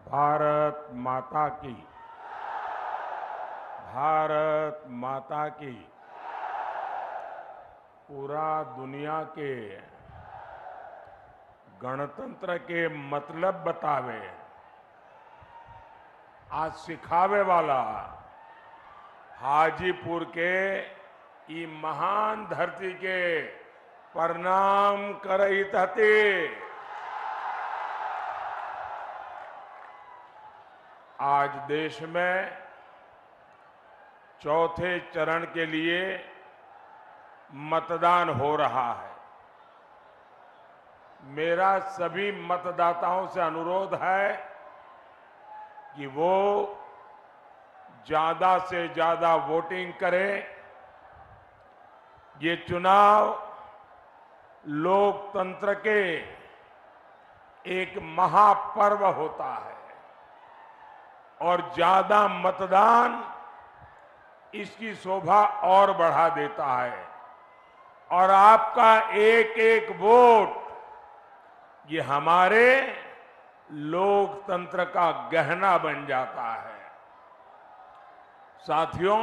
भारत माता की, भारत माता की। पूरा दुनिया के गणतंत्र के मतलब बतावे, आज सिखावे वाला हाजीपुर के ई महान धरती के प्रणाम करत हते। आज देश में चौथे चरण के लिए मतदान हो रहा है। मेरा सभी मतदाताओं से अनुरोध है कि वो ज्यादा से ज्यादा वोटिंग करें। ये चुनाव लोकतंत्र के एक महापर्व होता है और ज्यादा मतदान इसकी शोभा और बढ़ा देता है और आपका एक एक वोट ये हमारे लोकतंत्र का गहना बन जाता है। साथियों,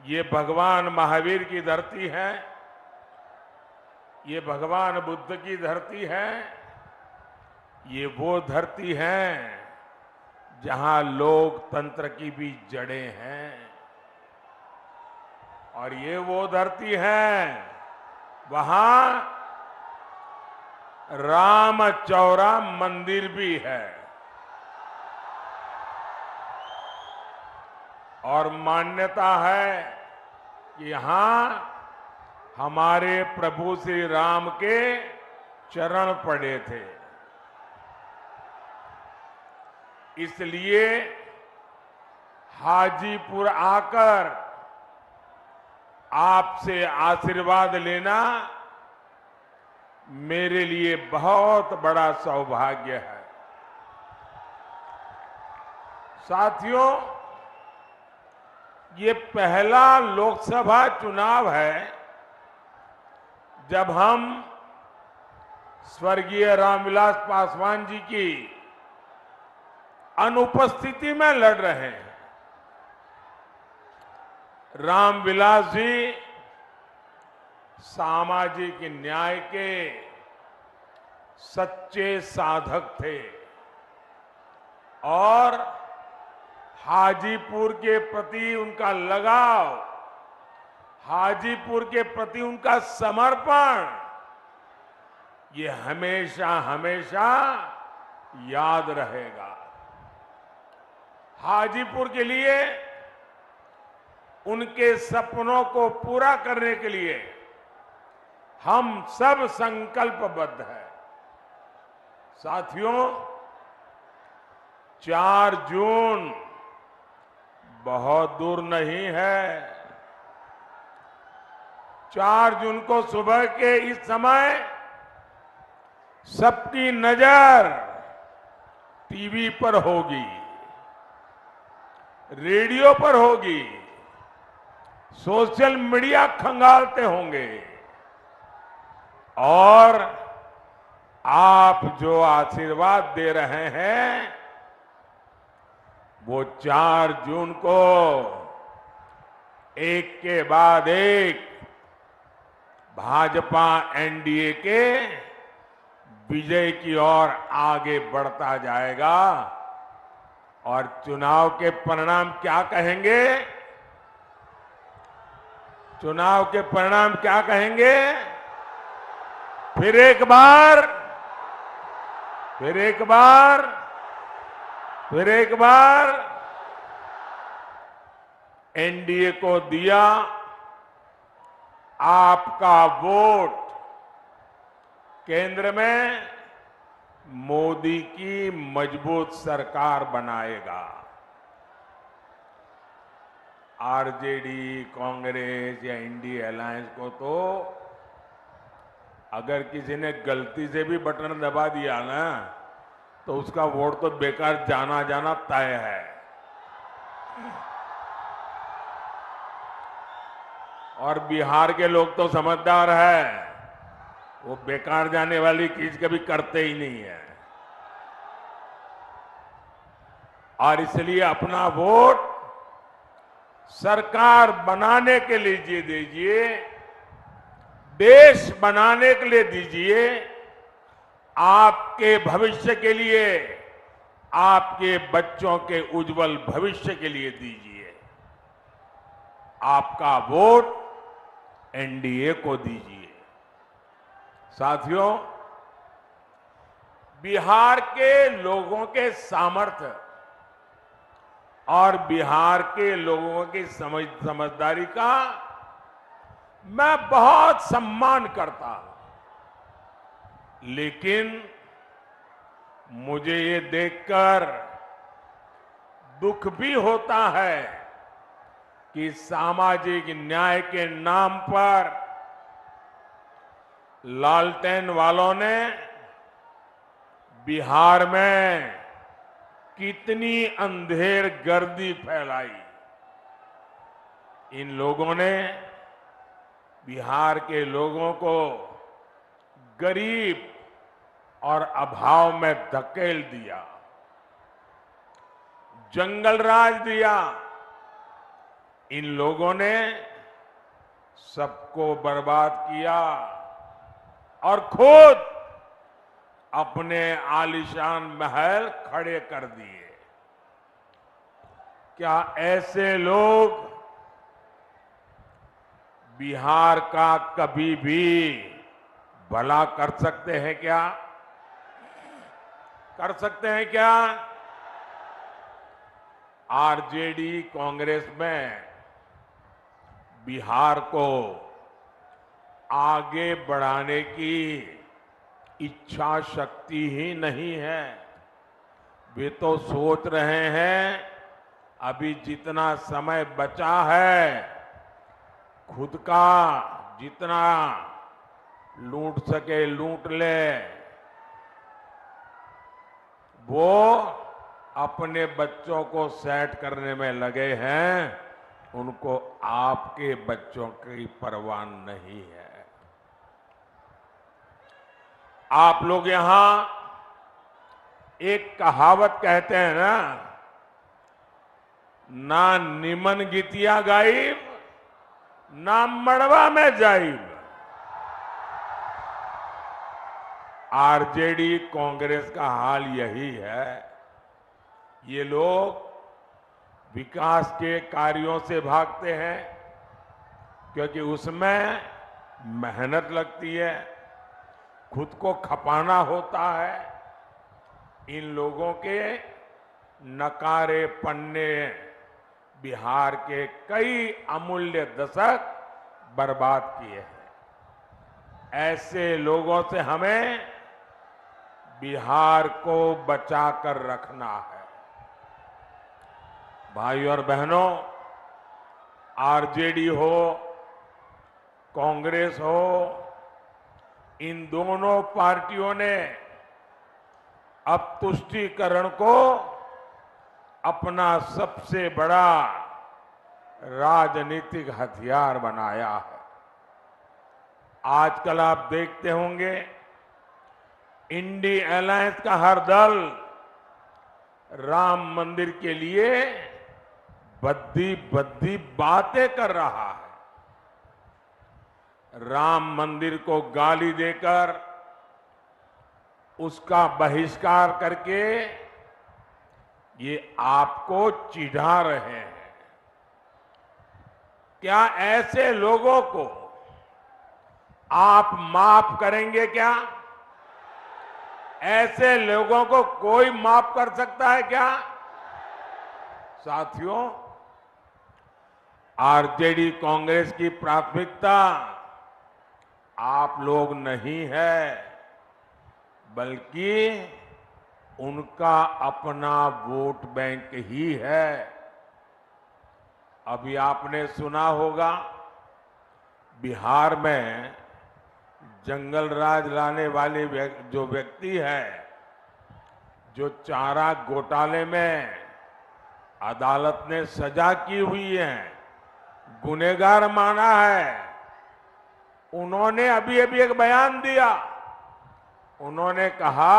ये भगवान महावीर की धरती है, ये भगवान बुद्ध की धरती है, ये वो धरती है जहां लोकतंत्र की भी जड़ें हैं और ये वो धरती है वहां रामचौरा मंदिर भी है और मान्यता है कि यहां हमारे प्रभु श्री राम के चरण पड़े थे। इसलिए हाजीपुर आकर आपसे आशीर्वाद लेना मेरे लिए बहुत बड़ा सौभाग्य है। साथियों, ये पहला लोकसभा चुनाव है जब हम स्वर्गीय रामविलास पासवान जी की अनुपस्थिति में लड़ रहे हैं। रामविलास जी सामाजिक न्याय के सच्चे साधक थे और हाजीपुर के प्रति उनका लगाव, हाजीपुर के प्रति उनका समर्पण ये हमेशा हमेशा याद रहेगा। हाजीपुर के लिए उनके सपनों को पूरा करने के लिए हम सब संकल्पबद्ध हैं। साथियों, 4 जून बहुत दूर नहीं है। 4 जून को सुबह के इस समय सबकी नजर टीवी पर होगी, रेडियो पर होगी, सोशल मीडिया खंगालते होंगे और आप जो आशीर्वाद दे रहे हैं वो 4 जून को एक के बाद एक भाजपा एनडीए के विजय की ओर आगे बढ़ता जाएगा। और चुनाव के परिणाम क्या कहेंगे? चुनाव के परिणाम क्या कहेंगे? फिर एक बार, फिर एक बार, फिर एक बार एनडीए को दिया आपका वोट केंद्र में मोदी की मजबूत सरकार बनाएगा। आरजेडी, कांग्रेस या इंडिया अलायंस को तो अगर किसी ने गलती से भी बटन दबा दिया ना तो उसका वोट तो बेकार जाना जाना तय है। और बिहार के लोग तो समझदार है, वो बेकार जाने वाली चीज कभी करते ही नहीं है। और इसलिए अपना वोट सरकार बनाने के लिए दीजिए, देश बनाने के लिए दीजिए, आपके भविष्य के लिए, आपके बच्चों के उज्जवल भविष्य के लिए दीजिए। आपका वोट एनडीए को दीजिए। साथियों, बिहार के लोगों के सामर्थ्य और बिहार के लोगों की समझदारी का मैं बहुत सम्मान करता हूं, लेकिन मुझे ये देखकर दुख भी होता है कि सामाजिक न्याय के नाम पर लालटेन वालों ने बिहार में कितनी अंधेर गर्दी फैलाई। इन लोगों ने बिहार के लोगों को गरीब और अभाव में धकेल दिया, जंगल राज दिया। इन लोगों ने सबको बर्बाद किया और खुद अपने आलीशान महल खड़े कर दिए। क्या ऐसे लोग बिहार का कभी भी भला कर सकते हैं क्या? कर सकते हैं क्या? आरजेडी कांग्रेस में बिहार को आगे बढ़ाने की इच्छा शक्ति ही नहीं है। वे तो सोच रहे हैं अभी जितना समय बचा है, खुद का जितना लूट सके लूट ले। वो अपने बच्चों को सेट करने में लगे हैं, उनको आपके बच्चों की परवाह नहीं है। आप लोग यहां एक कहावत कहते हैं ना निमन गीतिया गाइब, ना मड़वा में जाइब। आरजेडी कांग्रेस का हाल यही है। ये लोग विकास के कार्यों से भागते हैं क्योंकि उसमें मेहनत लगती है, खुद को खपाना होता है। इन लोगों के नकारे पन्ने बिहार के कई अमूल्य दशक बर्बाद किए हैं। ऐसे लोगों से हमें बिहार को बचाकर रखना है। भाई और बहनों, आरजेडी हो, कांग्रेस हो, इन दोनों पार्टियों ने अब तुष्टीकरण को अपना सबसे बड़ा राजनीतिक हथियार बनाया है। आजकल आप देखते होंगे इंडी अलायंस का हर दल राम मंदिर के लिए बद्दी बद्दी बातें कर रहा है। राम मंदिर को गाली देकर, उसका बहिष्कार करके ये आपको चिढ़ा रहे हैं। क्या ऐसे लोगों को आप माफ करेंगे क्या? ऐसे लोगों को कोई माफ कर सकता है क्या? साथियों, आरजेडी कांग्रेस की प्राथमिकता आप लोग नहीं है, बल्कि उनका अपना वोट बैंक ही है। अभी आपने सुना होगा बिहार में जंगल राज लाने वाले जो व्यक्ति है, जो चारा घोटाले में अदालत ने सजा की हुई है, गुनहगार माना है, उन्होंने अभी अभी एक बयान दिया। उन्होंने कहा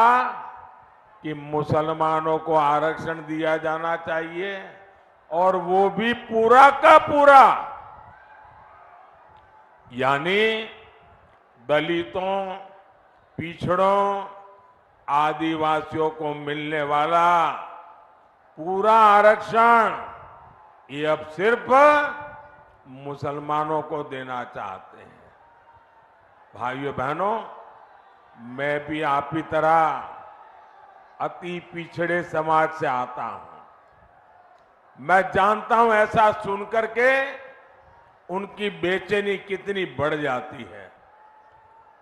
कि मुसलमानों को आरक्षण दिया जाना चाहिए और वो भी पूरा का पूरा, यानी दलितों, पिछड़ों, आदिवासियों को मिलने वाला पूरा आरक्षण ये अब सिर्फ मुसलमानों को देना चाहते हैं। भाइयों बहनों, मैं भी आप ही तरह अति पिछड़े समाज से आता हूं। मैं जानता हूं ऐसा सुनकर के उनकी बेचैनी कितनी बढ़ जाती है।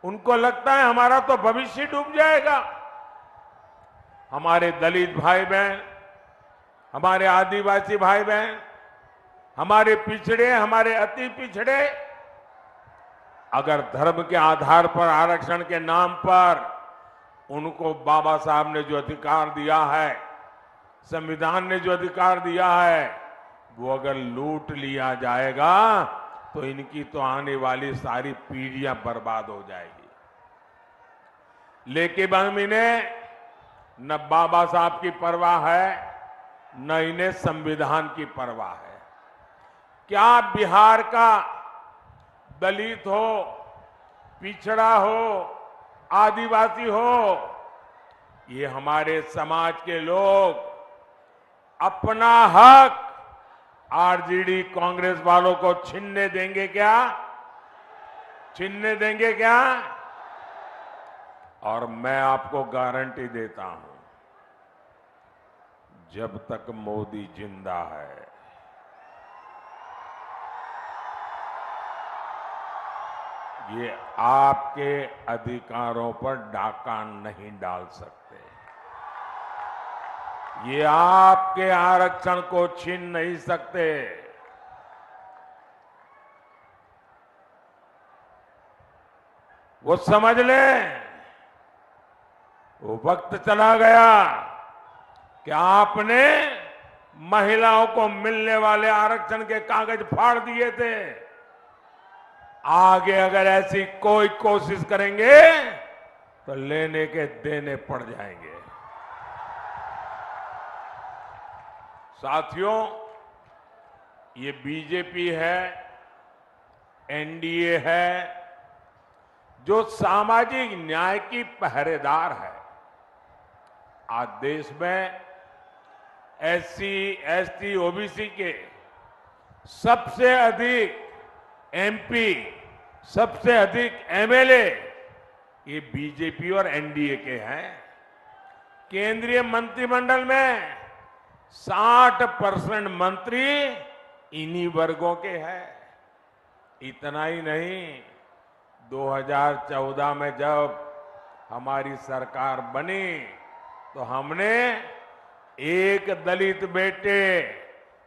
उनको लगता है हमारा तो भविष्य डूब जाएगा। हमारे दलित भाई बहन, हमारे आदिवासी भाई बहन, हमारे पिछड़े, हमारे अति पिछड़े अगर धर्म के आधार पर आरक्षण के नाम पर उनको बाबा साहब ने जो अधिकार दिया है, संविधान ने जो अधिकार दिया है, वो अगर लूट लिया जाएगा तो इनकी तो आने वाली सारी पीढ़ियां बर्बाद हो जाएगी। लेकिन हम इन्हें न बाबा साहब की परवाह है, न इन्हें संविधान की परवाह है। क्या बिहार का दलित हो, पिछड़ा हो, आदिवासी हो, ये हमारे समाज के लोग अपना हक आरजेडी कांग्रेस वालों को छीनने देंगे क्या? छीनने देंगे क्या? और मैं आपको गारंटी देता हूं, जब तक मोदी जिंदा है, ये आपके अधिकारों पर डाका नहीं डाल सकते। ये आपके आरक्षण को छीन नहीं सकते। वो समझ लें, वो वक्त चला गया कि आपने महिलाओं को मिलने वाले आरक्षण के कागज फाड़ दिए थे। आगे अगर ऐसी कोई कोशिश करेंगे तो लेने के देने पड़ जाएंगे। साथियों, ये बीजेपी है, एनडीए है, जो सामाजिक न्याय की पहरेदार है। आज देश में एससी, एसटी, ओबीसी के सबसे अधिक एमपी, सबसे अधिक एमएलए ये बीजेपी और एनडीए के हैं। केंद्रीय मंत्रिमंडल में 60% मंत्री इन्हीं वर्गों के हैं। इतना ही नहीं, 2014 में जब हमारी सरकार बनी तो हमने एक दलित बेटे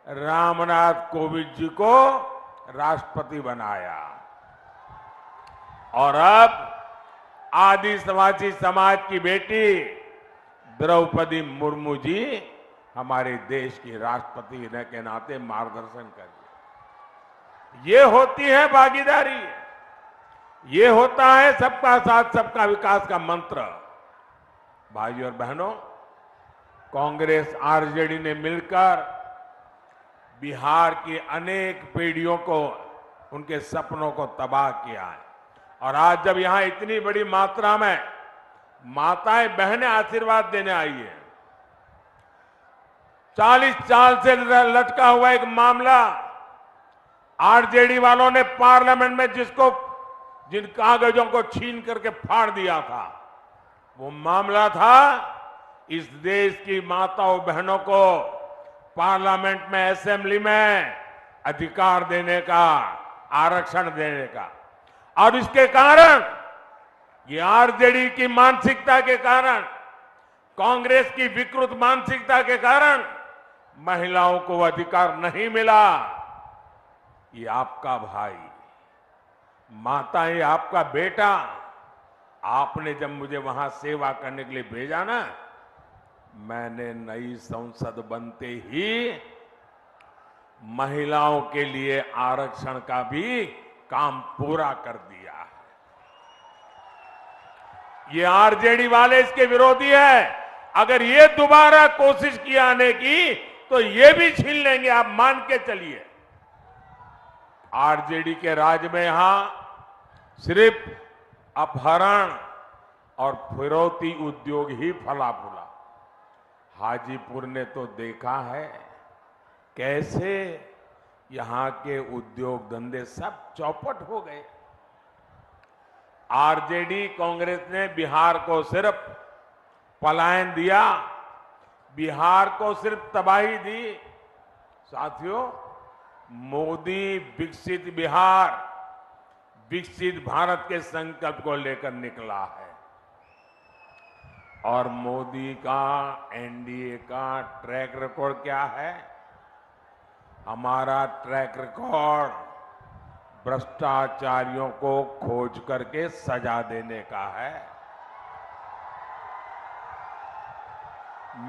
रामनाथ कोविंद जी को राष्ट्रपति बनाया और अब आदिवासी समाज की बेटी द्रौपदी मुर्मू जी हमारे देश की राष्ट्रपति के नाते मार्गदर्शन कर रही। ये होती है भागीदारी, ये होता है सबका साथ सबका विकास का मंत्र। भाइयों और बहनों, कांग्रेस आरजेडी ने मिलकर बिहार की अनेक पीढ़ियों को, उनके सपनों को तबाह किया है। और आज जब यहां इतनी बड़ी मात्रा में माताएं बहनें आशीर्वाद देने आई है, 40 साल से लटका हुआ एक मामला आरजेडी वालों ने पार्लियामेंट में जिन कागजों को छीन करके फाड़ दिया था, वो मामला था इस देश की माताओं बहनों को पार्लियामेंट में, असेंबली में अधिकार देने का, आरक्षण देने का। और इसके कारण, ये आरजेडी की मानसिकता के कारण, कांग्रेस की विकृत मानसिकता के कारण महिलाओं को अधिकार नहीं मिला। ये आपका भाई, माता, ये आपका बेटा, आपने जब मुझे वहां सेवा करने के लिए भेजा ना, मैंने नई संसद बनते ही महिलाओं के लिए आरक्षण का भी काम पूरा कर दिया है। ये आरजेडी वाले इसके विरोधी है, अगर ये दोबारा कोशिश की आने की तो ये भी छीन लेंगे, आप मान के चलिए। आरजेडी के राज में यहां सिर्फ अपहरण और फिरौती उद्योग ही फला फूला। हाजीपुर ने तो देखा है कैसे यहां के उद्योग धंधे सब चौपट हो गए। आरजेडी कांग्रेस ने बिहार को सिर्फ पलायन दिया, बिहार को सिर्फ तबाही दी। साथियों, मोदी विकसित बिहार, विकसित भारत के संकल्प को लेकर निकला है और मोदी का, एनडीए का ट्रैक रिकॉर्ड क्या है? हमारा ट्रैक रिकॉर्ड भ्रष्टाचारियों को खोज करके सजा देने का है।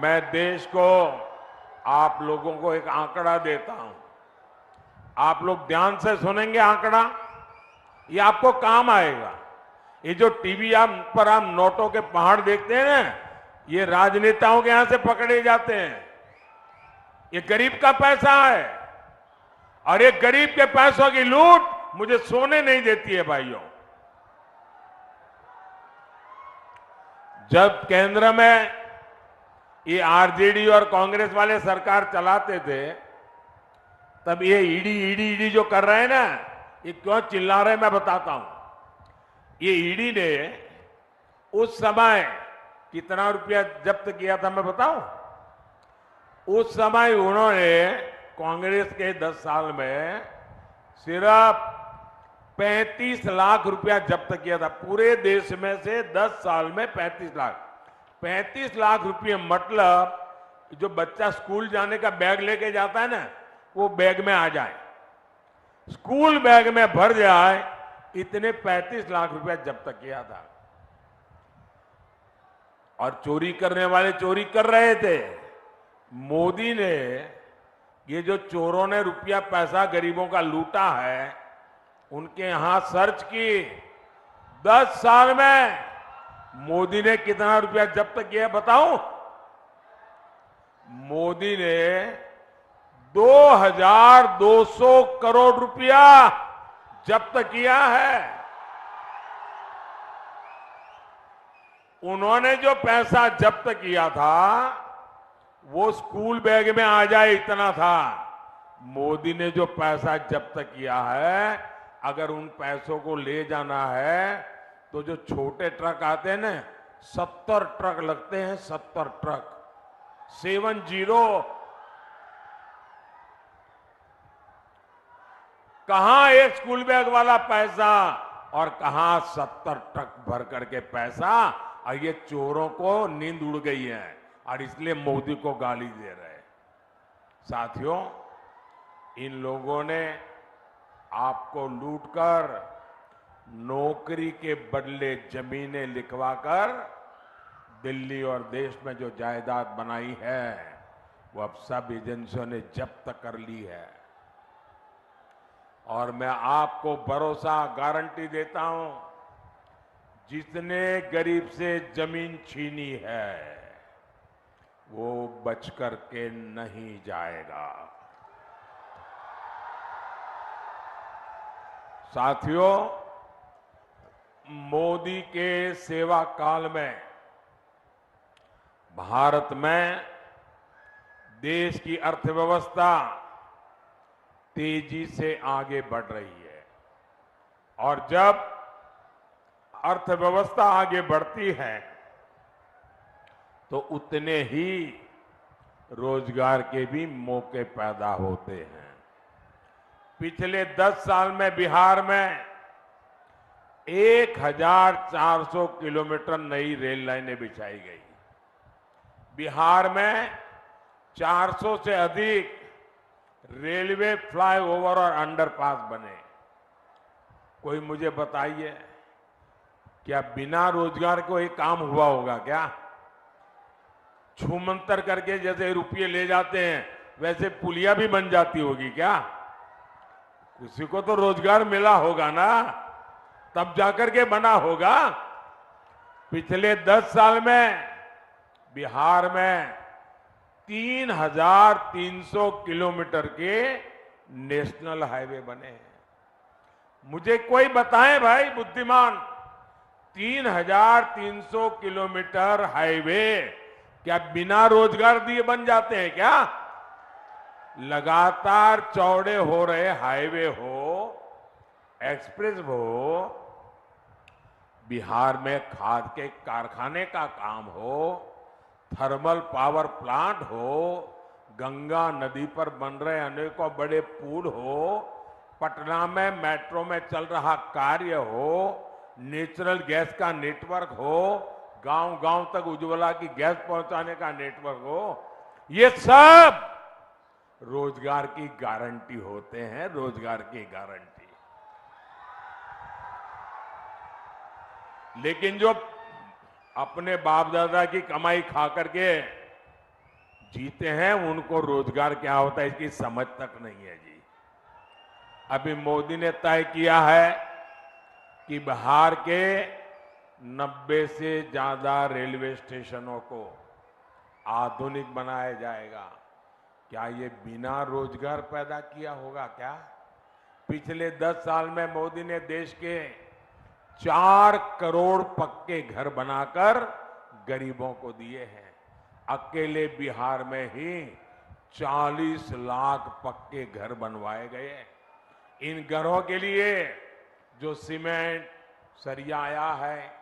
मैं देश को, आप लोगों को एक आंकड़ा देता हूं, आप लोग ध्यान से सुनेंगे आंकड़ा, ये आपको काम आएगा। ये जो टीवी पर आप नोटों के पहाड़ देखते हैं ना, ये राजनेताओं के यहां से पकड़े जाते हैं। ये गरीब का पैसा है और ये गरीब के पैसों की लूट मुझे सोने नहीं देती है भाइयों। जब केंद्र में ये आरजेडी और कांग्रेस वाले सरकार चलाते थे, तब ये ईडी जो कर रहे हैं ना, ये क्यों चिल्ला रहे हैं मैं बताता हूं। ये ईडी ने उस समय कितना रुपया जब्त किया था मैं बताऊं? उस समय उन्होंने कांग्रेस के 10 साल में सिर्फ 35 लाख रुपया जब्त किया था। पूरे देश में से 10 साल में 35 लाख रुपये, मतलब जो बच्चा स्कूल जाने का बैग लेके जाता है ना, वो बैग में आ जाए, स्कूल बैग में भर जाए, इतने 35 लाख रुपया जब्त किया था। और चोरी करने वाले चोरी कर रहे थे। मोदी ने, ये जो चोरों ने रुपया पैसा गरीबों का लूटा है, उनके यहां सर्च की। 10 साल में मोदी ने कितना रुपया जब्त किया बताऊं? मोदी ने 2200 करोड़ रुपया जब्त किया है। उन्होंने जो पैसा जब्त किया था वो स्कूल बैग में आ जाए इतना था। मोदी ने जो पैसा जब्त किया है, अगर उन पैसों को ले जाना है तो जो छोटे ट्रक आते हैं ना, 70 ट्रक लगते हैं, 70 ट्रक, 70। कहां एक स्कूल बैग वाला पैसा और कहां 70 ट्रक भर करके पैसा। और ये चोरों को नींद उड़ गई है और इसलिए मोदी को गाली दे रहे हैं। साथियों, इन लोगों ने आपको लूटकर, नौकरी के बदले जमीनें लिखवाकर दिल्ली और देश में जो जायदाद बनाई है, वो अब सब एजेंसियों ने जब्त कर ली है। और मैं आपको भरोसा, गारंटी देता हूं, जिसने गरीब से जमीन छीनी है वो बच कर के नहीं जाएगा। साथियों, मोदी के सेवा काल में भारत में देश की अर्थव्यवस्था तेजी से आगे बढ़ रही है। और जब अर्थव्यवस्था आगे बढ़ती है तो उतने ही रोजगार के भी मौके पैदा होते हैं। पिछले 10 साल में बिहार में 1400 किलोमीटर नई रेल लाइनें बिछाई गई। बिहार में 400 से अधिक रेलवे फ्लाईओवर और अंडरपास बने। कोई मुझे बताइए, क्या बिना रोजगार को एक काम हुआ होगा क्या? छूमंतर करके जैसे रुपये ले जाते हैं वैसे पुलिया भी बन जाती होगी क्या? किसी को तो रोजगार मिला होगा ना, तब जाकर के बना होगा। पिछले 10 साल में बिहार में 3,300 किलोमीटर के नेशनल हाईवे बने हैं। मुझे कोई बताए भाई बुद्धिमान, 3,300 किलोमीटर हाईवे क्या बिना रोजगार दिए बन जाते हैं क्या? लगातार चौड़े हो रहे हाईवे हो, एक्सप्रेस हो, बिहार में खाद के कारखाने का काम हो, थर्मल पावर प्लांट हो, गंगा नदी पर बन रहे अनेकों बड़े पुल हो, पटना में मेट्रो में चल रहा कार्य हो, नेचुरल गैस का नेटवर्क हो, गांव-गांव तक उज्ज्वला की गैस पहुंचाने का नेटवर्क हो, ये सब रोजगार की गारंटी होते हैं, रोजगार की गारंटी। लेकिन जो अपने बाप दादा की कमाई खा करके जीते हैं, उनको रोजगार क्या होता है इसकी समझ तक नहीं है जी। अभी मोदी ने तय किया है कि बिहार के 90 से ज्यादा रेलवे स्टेशनों को आधुनिक बनाया जाएगा। क्या ये बिना रोजगार पैदा किया होगा क्या? पिछले 10 साल में मोदी ने देश के 4 करोड़ पक्के घर बनाकर गरीबों को दिए हैं। अकेले बिहार में ही 40 लाख पक्के घर बनवाए गए। इन घरों के लिए जो सीमेंट सरिया आया है,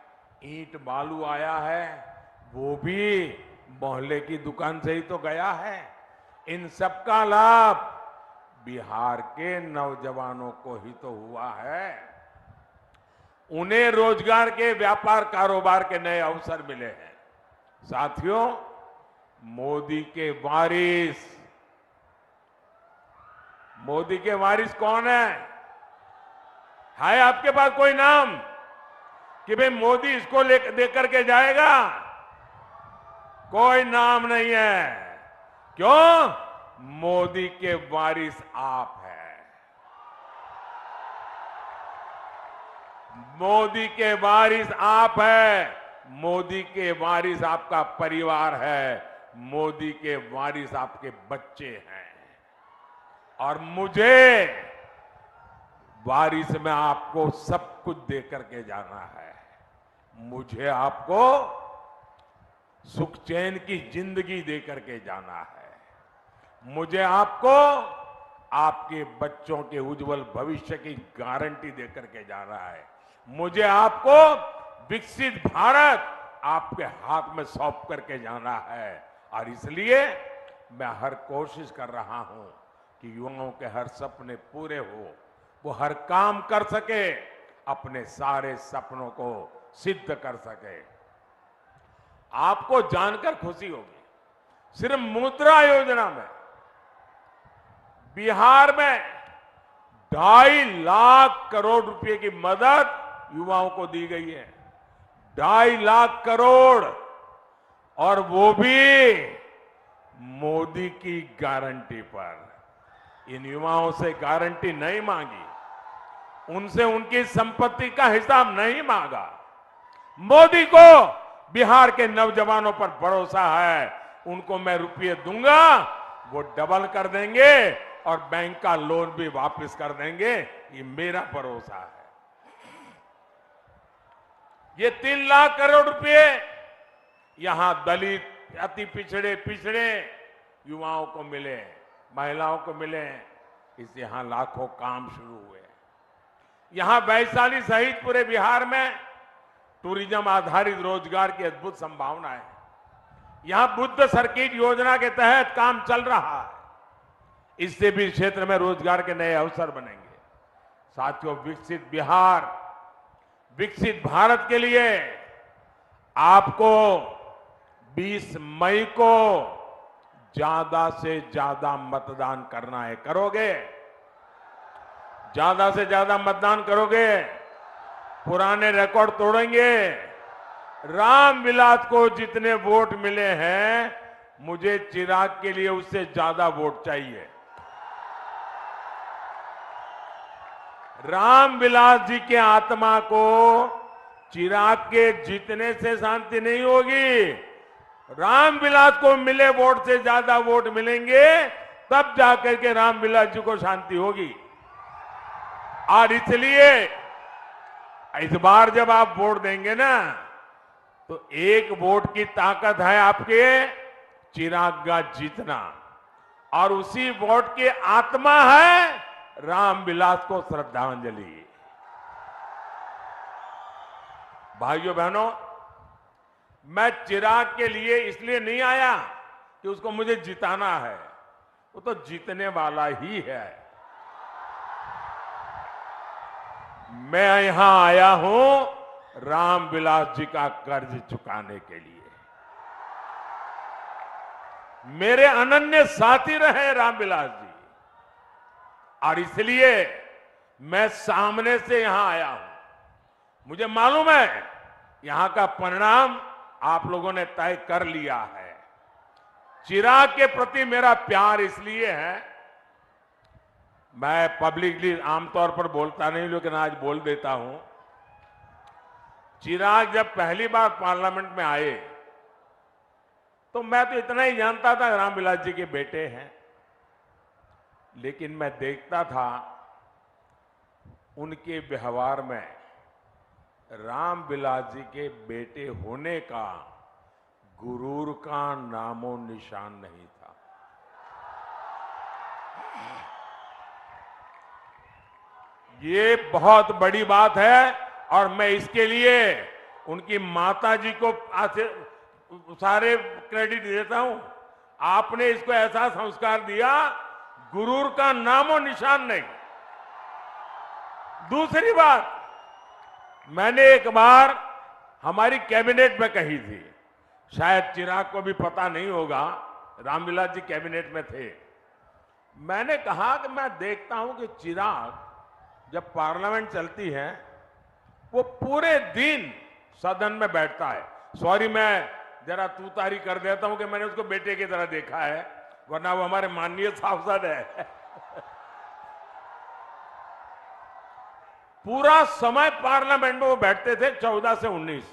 ईंट बालू आया है, वो भी मोहल्ले की दुकान से ही तो गया है। इन सबका लाभ बिहार के नौजवानों को ही तो हुआ है। उन्हें रोजगार के, व्यापार कारोबार के नए अवसर मिले हैं। साथियों, मोदी के वारिस कौन है आपके पास कोई नाम कि भाई मोदी इसको लेकर के जाएगा? कोई नाम नहीं है। क्यों? मोदी के वारिस आप हैं। मोदी के वारिस आप हैं। मोदी के वारिस आपका परिवार है। मोदी के वारिस आपके बच्चे हैं। और मुझे वारिस में आपको सब कुछ दे करके जाना है। मुझे आपको सुख चैन की जिंदगी दे करके जाना है। मुझे आपको आपके बच्चों के उज्जवल भविष्य की गारंटी दे करके जाना है। मुझे आपको विकसित भारत आपके हाथ में सौंप करके जाना है। और इसलिए मैं हर कोशिश कर रहा हूं कि युवाओं के हर सपने पूरे हो, वो हर काम कर सके, अपने सारे सपनों को सिद्ध कर सके। आपको जानकर खुशी होगी, सिर्फ मुद्रा योजना में बिहार में 2.5 लाख करोड़ रुपए की मदद युवाओं को दी गई है। 2.5 लाख करोड़, और वो भी मोदी की गारंटी पर। इन युवाओं से गारंटी नहीं मांगी, उनसे उनकी संपत्ति का हिसाब नहीं मांगा। मोदी को बिहार के नौजवानों पर भरोसा है। उनको मैं रुपये दूंगा, वो डबल कर देंगे और बैंक का लोन भी वापस कर देंगे। ये मेरा भरोसा है। ये 3 लाख करोड़ रुपए यहां दलित, अति पिछड़े युवाओं को मिले, महिलाओं को मिले। इससे यहां लाखों काम शुरू हुए। यहां वैशाली सहित पूरे बिहार में टूरिज्म आधारित रोजगार की अद्भुत संभावना है। यहां बुद्ध सर्किट योजना के तहत काम चल रहा है। इससे भी क्षेत्र में रोजगार के नए अवसर बनेंगे। साथियों, विकसित बिहार, विकसित भारत के लिए आपको 20 मई को ज्यादा से ज्यादा मतदान करना है। करोगे? ज्यादा से ज्यादा मतदान करोगे? पुराने रिकॉर्ड तोड़ेंगे? रामविलास को जितने वोट मिले हैं, मुझे चिराग के लिए उससे ज्यादा वोट चाहिए। रामविलास जी के आत्मा को चिराग के जीतने से शांति नहीं होगी, रामविलास को मिले वोट से ज्यादा वोट मिलेंगे तब जाकर के रामविलास जी को शांति होगी। और इसलिए इस बार जब आप वोट देंगे ना, तो एक वोट की ताकत है आपके चिराग का जीतना, और उसी वोट की आत्मा है रामविलास को श्रद्धांजलि। भाइयों बहनों, मैं चिराग के लिए इसलिए नहीं आया कि उसको मुझे जिताना है, वो तो जीतने वाला ही है। मैं यहां आया हूं रामविलास जी का कर्ज चुकाने के लिए। मेरे अनन्य साथी रहे रामविलास जी, और इसलिए मैं सामने से यहां आया हूं। मुझे मालूम है यहां का परिणाम आप लोगों ने तय कर लिया है। चिराग के प्रति मेरा प्यार इसलिए है, मैं पब्लिकली आमतौर पर बोलता नहीं, लेकिन आज बोल देता हूं। चिराग जब पहली बार पार्लियामेंट में आए तो मैं तो इतना ही जानता था रामविलास जी के बेटे हैं, लेकिन मैं देखता था उनके व्यवहार में रामविलास जी के बेटे होने का गुरूर का नामो निशान नहीं था। ये बहुत बड़ी बात है, और मैं इसके लिए उनकी माता जी को सारे क्रेडिट देता हूं। आपने इसको ऐसा संस्कार दिया, गुरूर का नामो निशान नहीं। दूसरी बात, मैंने एक बार हमारी कैबिनेट में कही थी, शायद चिराग को भी पता नहीं होगा, रामविलास जी कैबिनेट में थे। मैंने कहा कि मैं देखता हूं कि चिराग जब पार्लियामेंट चलती है वो पूरे दिन सदन में बैठता है। सॉरी, मैं जरा तूतारी कर देता हूं कि मैंने उसको बेटे की तरह देखा है, वरना वो हमारे माननीय सांसद है। पूरा समय पार्लियामेंट में वो बैठते थे 14 से 19।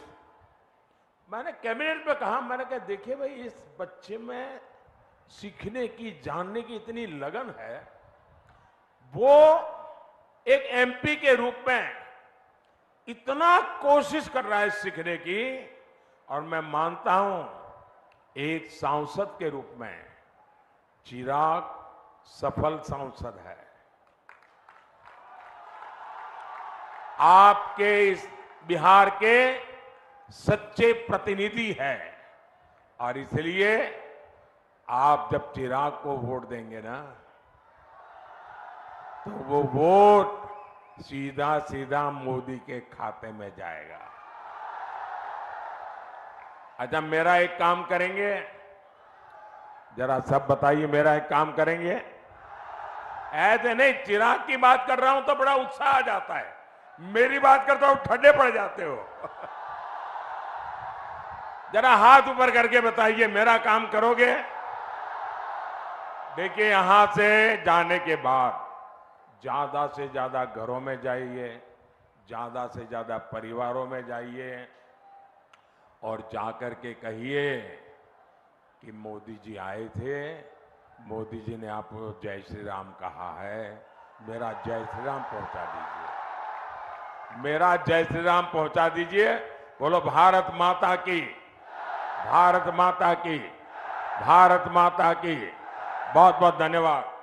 मैंने कैबिनेट में कहा, मैंने कहा देखिए भाई, इस बच्चे में सीखने की, जानने की इतनी लगन है, वो एक एमपी के रूप में इतना कोशिश कर रहा है सीखने की, और मैं मानता हूं एक सांसद के रूप में चिराग सफल सांसद है। आपके इस बिहार के सच्चे प्रतिनिधि है, और इसलिए आप जब चिराग को वोट देंगे ना, तो वो वोट सीधा सीधा मोदी के खाते में जाएगा। अच्छा, मेरा एक काम करेंगे, जरा सब बताइए, मेरा एक काम करेंगे। ऐसे नहीं, चिराग की बात कर रहा हूं तो बड़ा उत्साह आ जाता है, मेरी बात करता हूं ठंडे पड़ जाते हो। जरा हाथ ऊपर करके बताइए, मेरा काम करोगे? देखिए, यहां से जाने के बाद ज्यादा से ज्यादा घरों में जाइए, ज्यादा से ज्यादा परिवारों में जाइए, और जाकर के कहिए कि मोदी जी आए थे, मोदी जी ने आपको जय श्री राम कहा है, मेरा जय श्री राम पहुंचा दीजिए, मेरा जय श्री राम पहुंचा दीजिए। बोलो भारत माता की, भारत माता की, भारत माता की। बहुत बहुत धन्यवाद।